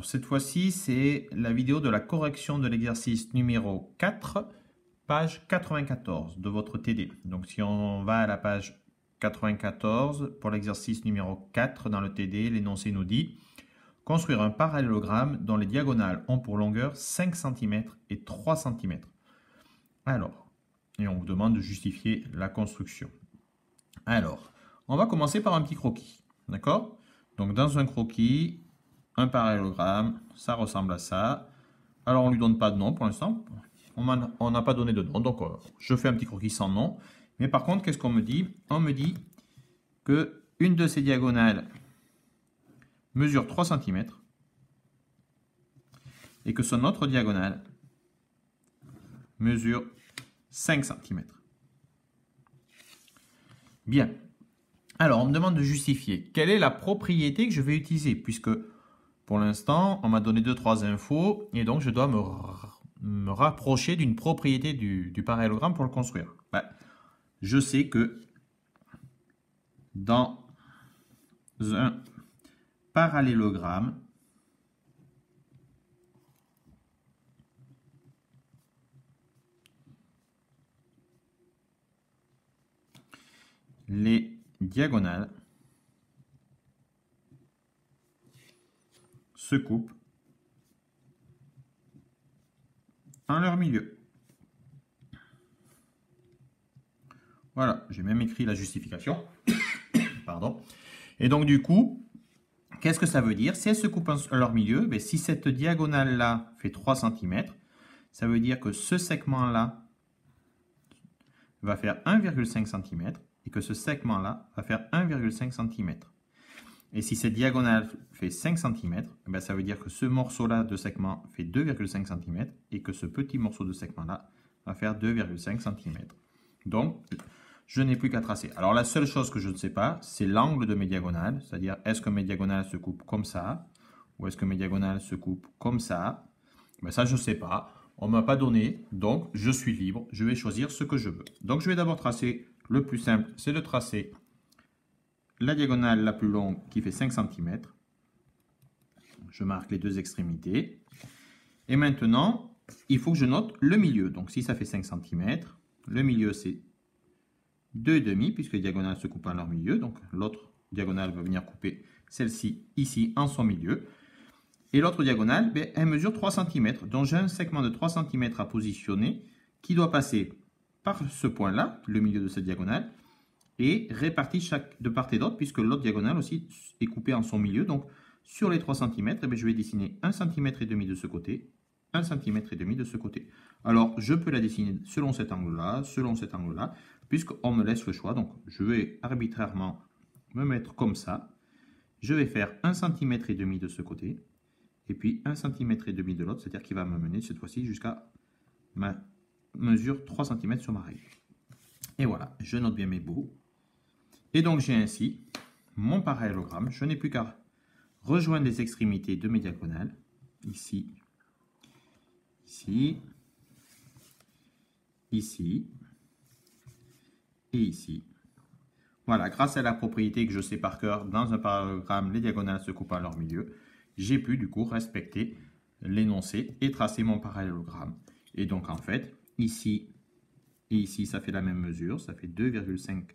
Alors, cette fois-ci, c'est la vidéo de la correction de l'exercice numéro 4, page 94 de votre TD. Donc, si on va à la page 94, pour l'exercice numéro 4 dans le TD, l'énoncé nous dit « Construire un parallélogramme dont les diagonales ont pour longueur 5 cm et 3 cm. » Alors, et on vous demande de justifier la construction. Alors, on va commencer par un petit croquis, d'accord? Donc, dans un croquis, un parallélogramme, ça ressemble à ça. Alors, on ne lui donne pas de nom pour l'instant. On n'a pas donné de nom, donc je fais un petit croquis sans nom. Mais par contre, qu'est-ce qu'on me dit? On me dit que une de ces diagonales mesure 3 cm et que son autre diagonale mesure 5 cm. Bien. Alors, on me demande de justifier. Quelle est la propriété que je vais utiliser? Puisque, pour l'instant, on m'a donné 2-3 infos et donc je dois me rapprocher d'une propriété du parallélogramme pour le construire. Je sais que dans un parallélogramme, les diagonales se coupent en leur milieu. Voilà, j'ai même écrit la justification. Pardon. Et donc du coup, qu'est-ce que ça veut dire? Si elles se coupent en leur milieu, ben, si cette diagonale-là fait 3 cm, ça veut dire que ce segment-là va faire 1,5 cm et que ce segment-là va faire 1,5 cm. Et si cette diagonale fait 5 cm, ben ça veut dire que ce morceau-là de segment fait 2,5 cm et que ce petit morceau de segment-là va faire 2,5 cm. Donc, je n'ai plus qu'à tracer. Alors, la seule chose que je ne sais pas, c'est l'angle de mes diagonales. C'est-à-dire, est-ce que mes diagonales se coupent comme ça ou est-ce que mes diagonales se coupent comme ça? Ben ça, je ne sais pas. On ne m'a pas donné, donc je suis libre. Je vais choisir ce que je veux. Donc, je vais d'abord tracer. Le plus simple, c'est de tracer la diagonale la plus longue qui fait 5 cm. Je marque les deux extrémités. Et maintenant, il faut que je note le milieu. Donc, si ça fait 5 cm, le milieu, c'est 2,5 puisque les diagonales se coupent en leur milieu. Donc, l'autre diagonale va venir couper celle-ci ici en son milieu. Et l'autre diagonale, ben, elle mesure 3 cm. Donc, j'ai un segment de 3 cm à positionner qui doit passer par ce point-là, le milieu de cette diagonale, et réparti de part et d'autre, puisque l'autre diagonale aussi est coupée en son milieu. Donc, sur les 3 cm, eh bien, je vais dessiner 1,5 cm de ce côté, 1,5 cm de ce côté. Alors, je peux la dessiner selon cet angle-là, puisqu'on me laisse le choix. Donc, je vais arbitrairement me mettre comme ça. Je vais faire 1,5 cm de ce côté, et puis 1,5 cm de l'autre, c'est-à-dire qu'il va me mener cette fois-ci jusqu'à ma mesure 3 cm sur ma règle. Et voilà, je note bien mes bouts. Et donc, j'ai ainsi mon parallélogramme. Je n'ai plus qu'à rejoindre les extrémités de mes diagonales. Ici, ici, ici et ici. Voilà, grâce à la propriété que je sais par cœur, dans un parallélogramme, les diagonales se coupent à leur milieu, j'ai pu du coup respecter l'énoncé et tracer mon parallélogramme. Et donc, en fait, ici et ici, ça fait la même mesure, ça fait 2,5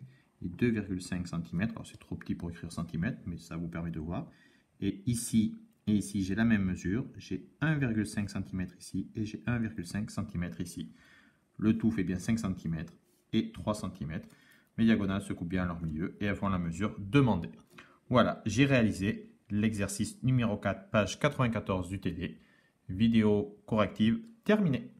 et 2,5 cm. Alors, c'est trop petit pour écrire centimètres, mais ça vous permet de voir. Et ici, j'ai la même mesure. J'ai 1,5 cm ici et j'ai 1,5 cm ici. Le tout fait bien 5 cm et 3 cm. Mes diagonales se coupent bien à leur milieu et elles font la mesure demandée. Voilà, j'ai réalisé l'exercice numéro 4, page 94 du TD. Vidéo corrective terminée.